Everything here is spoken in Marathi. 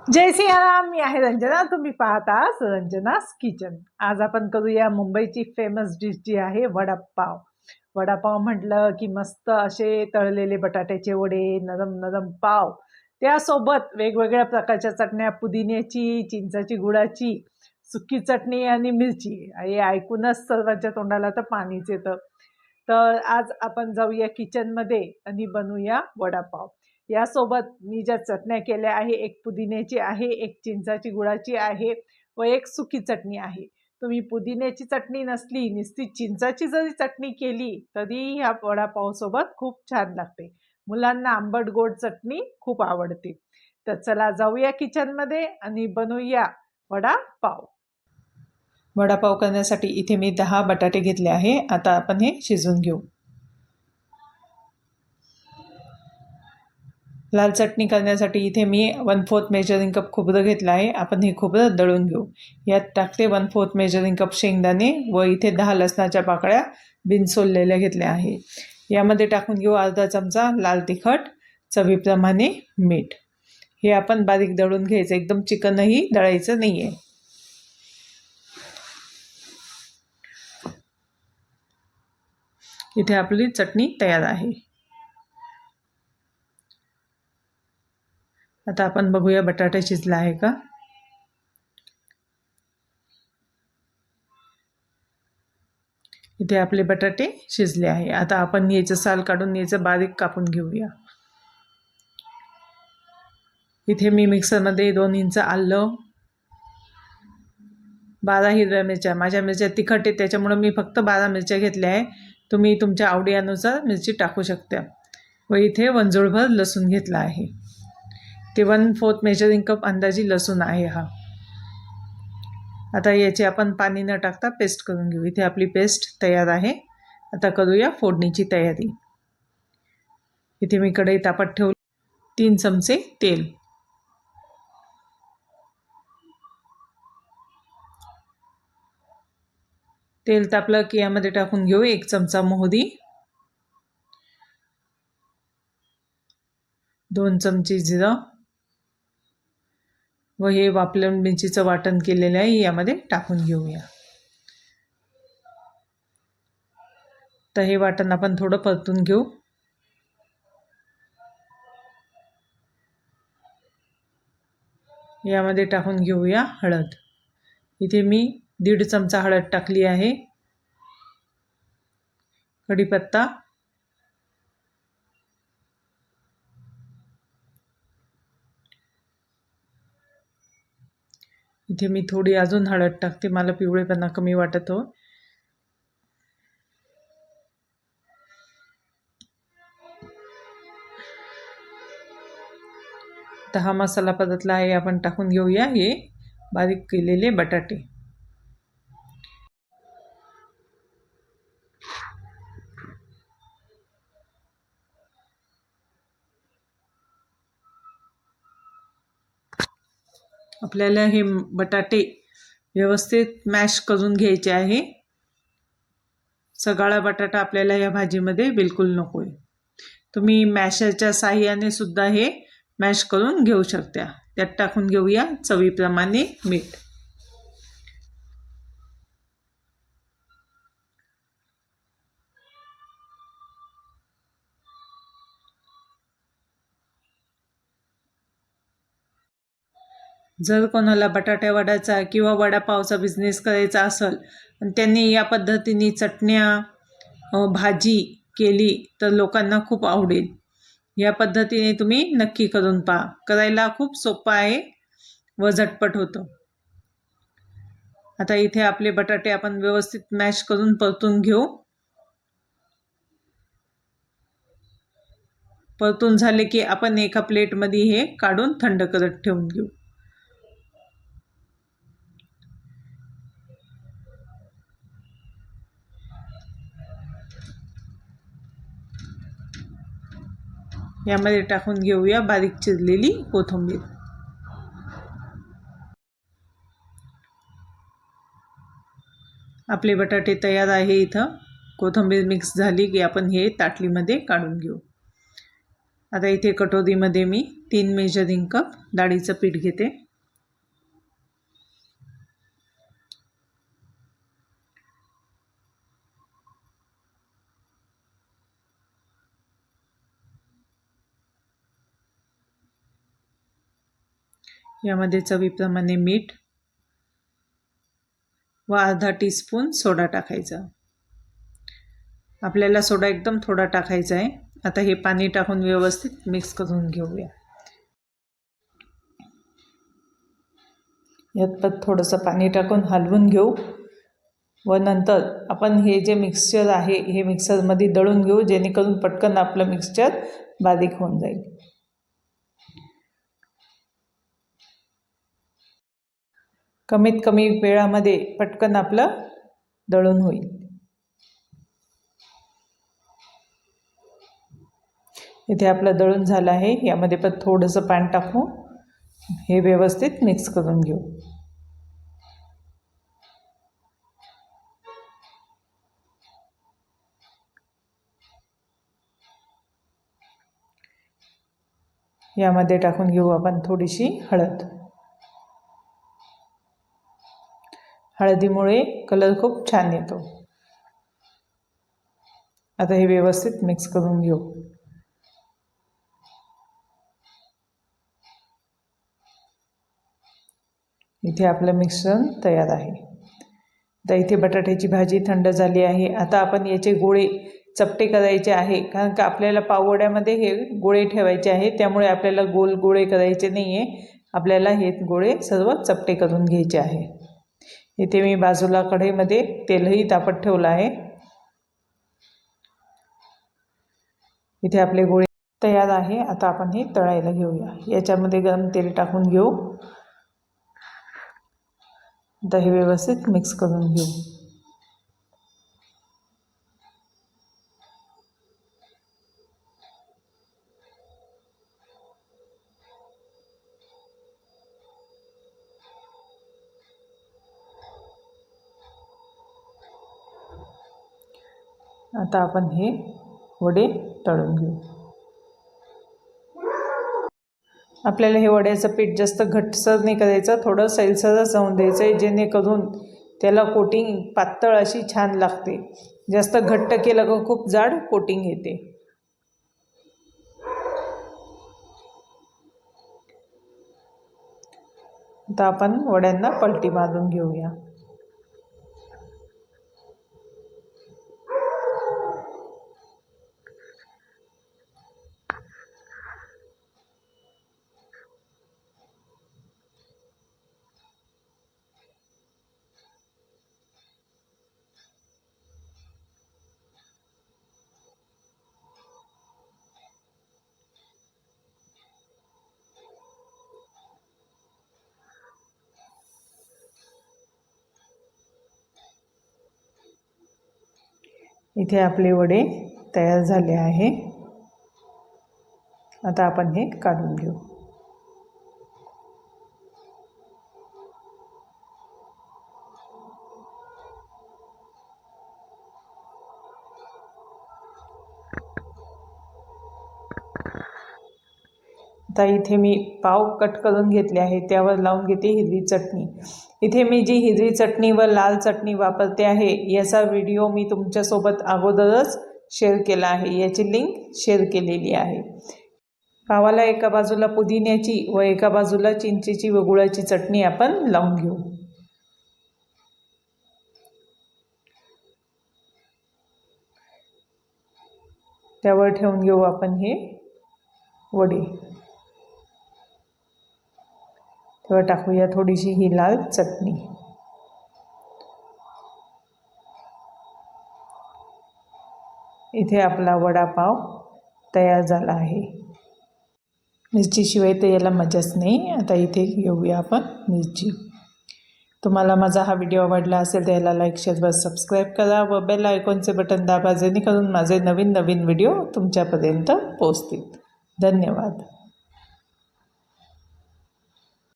जय सियाराम. मी आहे रंजना. तुम्ही पाहता रंजनास किचन. आज आपण करूया मुंबईची फेमस डिश जी आहे वडापाव. वडापाव म्हटलं की मस्त असे तळलेले बटाट्याचे वडे, नरम नरम पाव, त्यासोबत वेगवेगळ्या प्रकारच्या चटण्या, पुदिन्याची, चिंचाची, गुळाची, सुकी चटणी आणि मिरची. हे ऐकूनच सर्वांच्या तोंडाला तर पाणीच येतं. तर आज आपण जाऊया किचनमध्ये आणि बनवूया वडापाव. यासोबत मी ज्या चटण्या केल्या आहे, एक पुदिन्याची आहे, एक चिंचाची गुळाची आहे व एक सुकी चटणी आहे. तुम्ही पुदिन्याची चटणी नसली, नुसती चिंचाची जरी चटणी केली तरी ह्या वडापावसोबत खूप छान लागते. मुलांना आंबट गोड चटणी खूप आवडते. तर चला जाऊया किचनमध्ये आणि बनवूया वडापाव. वडापाव करण्यासाठी इथे मी 10 बटाटे घेतले आहे. आता आपण हे शिजवून घेऊ. लाल चटणी करण्यासाठी इथे मी 1/4 मेजरिंग कप खोबरं घेतलं आहे. आपण हे खोबरं दळून घेऊ. यात टाकते 1/4 मेजरिंग कप शेंगदाणे व इथे 10 लसणाच्या पाकळ्या बिनसोललेल्या घेतल्या आहे. यामध्ये टाकून घेऊ अर्धा चमचा लाल तिखट, चवीप्रमाणे मीठ. हे आपण बारीक दळून घ्यायचं, एकदम चिकनही दळायचं नाही आहे. इथे आपली चटणी तयार आहे. आता आपण बघूया बटाटा शिजला आहे का. इथे आपले बटाटे शिजले आहे. आता आपण याचं साल काढून याचं बारीक कापून घेऊया. इथे मी मिक्सरमध्ये 2 इंच आलं, 12 हिरव्या मिरच्या, माझ्या मिरच्या तिखट आहेत त्याच्यामुळे मी फक्त 12 मिरच्या घेतल्या आहे. तुम्ही तुमच्या आवडीनुसार मिरची टाकू शकता. व इथे वंजोळभर लसूण घेतला आहे. ते 1/4 मेजरिंग कप अंदाजी लसूण आहे हा. आता याची आपण पाणी न टाकता पेस्ट करून घेऊ. इथे आपली पेस्ट तयार आहे. आता करूया फोडणीची तयारी. इथे मी कढई तापत ठेवली. 3 चमचे तेल, तेल तापलं की यामध्ये टाकून घेऊ 1 चमचा मोहरी, 2 चमचे जिरं व हे वाफलेल्या मिरचीचं वाटण केलेलं आहे यामध्ये टाकून घेऊया. तर हे वाटण आपण थोडं परतून घेऊ. यामध्ये टाकून घेऊया हळद. इथे मी 1.5 चमचा हळद टाकली आहे. कढीपत्ता, इथे मी थोडी अजून हळद टाकते, मला पिवळेपणा कमी वाटत हो. तर हा मसाला परतला आहे. आपण टाकून घेऊया हे बारीक केलेले बटाटे. आपल्याला हे बटाटे व्यवस्थित मॅश करून घ्यायचे आहे. सगळा बटाटा आपल्याला या भाजीमध्ये बिलकुल नको आहे. तुम्ही मॅशरच्या साहाय्याने सुद्धा हे मॅश करून घेऊ शकता. त्यात टाकून घेऊया चवीप्रमाणे मीठ. जर कोणाला बटाट्या वड्याचा किंवा वडापावचा बिझनेस करायचा असेल आणि त्यांनी या पद्धतीने चटण्या भाजी केली तर लोकांना खूप आवडेल. या पद्धतीने तुम्ही नक्की करून पहा. करायला खूप सोपं आहे व झटपट होतं. आता इथे आपले बटाटे आपण व्यवस्थित मॅश करून परतून घेऊ. परतून झाले की आपण एका प्लेटमध्ये हे काढून थंड करत ठेवून घेऊ. यामध्ये टाकून घेऊया बारीक चिरलेली कोथिंबीर. आपले बटाटे तयार आहे. इथं कोथिंबीर मिक्स झाली की आपण हे ताटलीमध्ये काढून घेऊ. आता इथे कटोरीमध्ये मी 3 मेजरिंग कप डाळीचं पीठ घेते. यामध्ये चवीप्रमाणे मीठ व अर्धा टीस्पून सोडा टाकायचा. आपल्याला सोडा एकदम थोडा टाकायचा आहे. आता हे पाणी टाकून व्यवस्थित मिक्स करून घेऊया. यात पण थोडंसं पाणी टाकून हलवून घेऊ व नंतर आपण हे जे मिक्सचर आहे हे मिक्सरमध्ये दळून घेऊ, जेणेकरून पटकन आपलं मिक्सचर बारीक होऊन जाईल. कमीत कमी वेळामध्ये पटकन आपलं दळून होईल. इथे आपलं दळून झालं आहे. यामध्ये पण थोडंसं पाणी टाकू हे व्यवस्थित मिक्स करून घेऊ. यामध्ये टाकून घेऊ आपण थोडीशी हळद. हळदीमुळे कलर खूप छान येतो. आता हे व्यवस्थित मिक्स करून घेऊ. इथे आपलं मिश्रण तयार आहे. आता इथे बटाट्याची भाजी थंड झाली आहे. आता आपण याचे गोळे चपटे करायचे आहे, कारण का आपल्याला पाववड्यामध्ये हे गोळे ठेवायचे आहे. त्यामुळे आपल्याला गोल गोळे करायचे नाही आहे. आपल्याला हे गोळे सर्व चपटे करून घ्यायचे आहे. इथे मी बाजूला कढईमध्ये तेलही तापत ठेवलं आहे. इथे आपले गोळे तयार आहे. आता आपण हे तळायला घेऊया. याच्यामध्ये गरम तेल टाकून घेऊ. आता हे व्यवस्थित मिक्स करून घेऊ. आता आपण हे वडे तळून घेऊ. आपल्याला हे वड्याचं पीठ जास्त घट्टसर नाही करायचं, थोडं सैलसरच राहून द्यायचं आहे, जेणेकरून त्याला कोटिंग पातळ अशी छान लागते. जास्त घट्ट केलं का खूप जाड कोटिंग येते. आता आपण वड्यांना पलटी मारून घेऊया. इथे आपले वडे तयार झाले आहे. आता आपण हे काढून घेऊ. आता इथे मी पाव कट करून घेतले आहे. त्यावर लावून घेते हिरवी चटणी. इथे मी जी हिरवी चटणी व लाल चटणी वापरते आहे याचा व्हिडिओ मी तुमच्यासोबत अगोदरच शेअर केला आहे. याची लिंक शेअर केलेली आहे. पावाला एका बाजूला पुदिन्याची व एका बाजूला चिंचेची व गुळाची चटणी आपण लावून घेऊ. त्यावर ठेवून घेऊ आपण हे वडे. तेव्हा टाकूया थोडीशी ही लाल चटणी. इथे आपला वडापाव तयार झाला आहे. मिरचीशिवाय तर याला मजाच नाही. आता इथे घेऊया आपण मिरची. तुम्हाला माझा हा व्हिडिओ आवडला असेल तर याला लाईक, शेअर व सबस्क्राईब करा व बेल आयकॉनचे बटन दाबा, जेणेकरून माझे नवीन व्हिडिओ तुमच्यापर्यंत पोहोचतील. धन्यवाद.